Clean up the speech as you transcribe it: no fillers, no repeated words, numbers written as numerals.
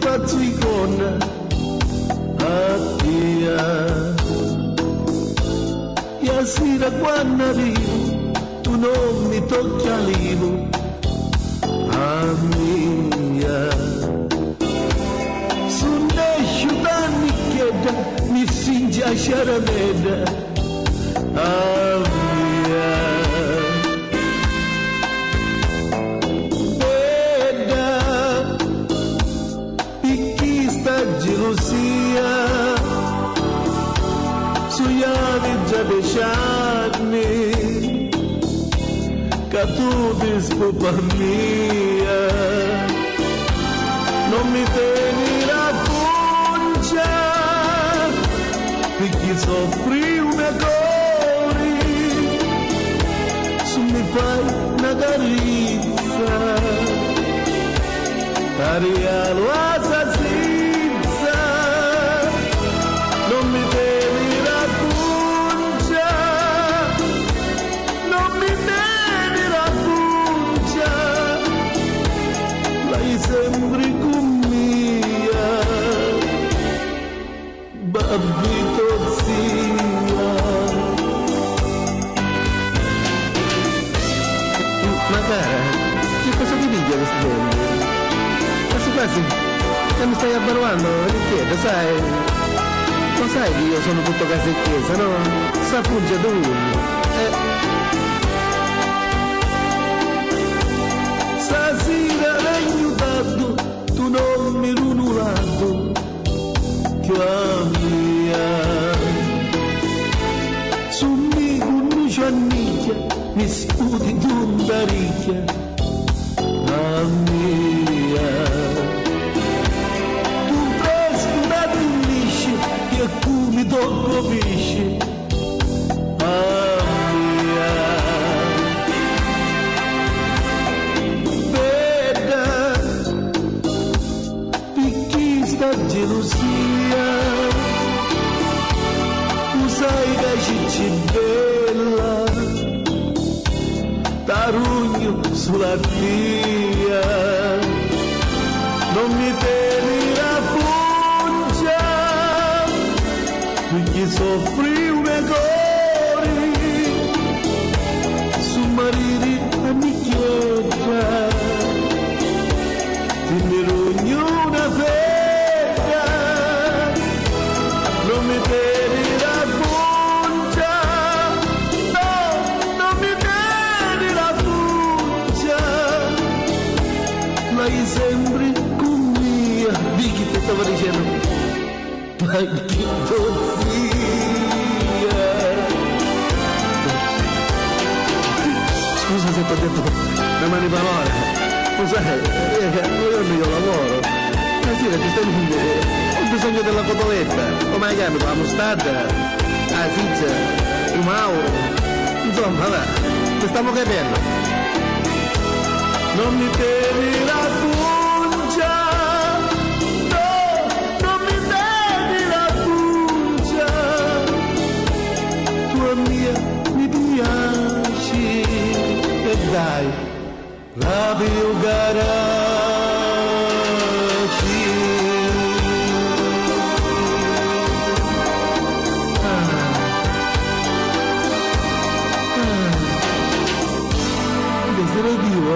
faccio icona a Dio. E sera quando arrivo tu non mi tocchi all'imo a mia. Su nescio d'anni che mi finge a sciarameda a mia. Eda picchi sta gelosia sugli già lasciarmi che tu ti scopa mia non mi tieni la puncia perché soffri una cori su mi fai una carezza arialo assassizza non mi tieni la puncia non mi tieni la puncia lei sembri con mia babbito zia. Ma cara, che cosa ti piglia questo tempo? Quasi quasi che mi stai abbaruando li chiedo, sai? Lo sai che io sono tutto casa e chiesa, no? Sa punge dove? Stasera regno dato, tu non mi runulato, che mia. Su mi conduce annicchia, mi sputi d'unda ricchia, a mia. Tu fresco da dinisci, che mi tocco pisci, a mia. Veda, picchi sta gelosia, tu sai che ci bella, tarugno sulla via, non mi tieni la puncia, perché soffri una cori, su mariri a mi chieda, mi rugno una fetta, non mi tieni la puncia, no, non mi tieni la puncia, lei sembri con mia, di chi ti stava dicendo? Babbito zia. Scusa se ti ho detto le mani parole, lo sai, io lavoro, stasera ti stai dicendo, ho bisogno della cotoletta, come la chiami, la mostarda, la pizza, il mauro, insomma, va, ti stiamo capendo. Non mi tieni la puncia, no, non mi tieni la puncia, tua mia mi piaci, e dai, la più garaci. Desidero vivo.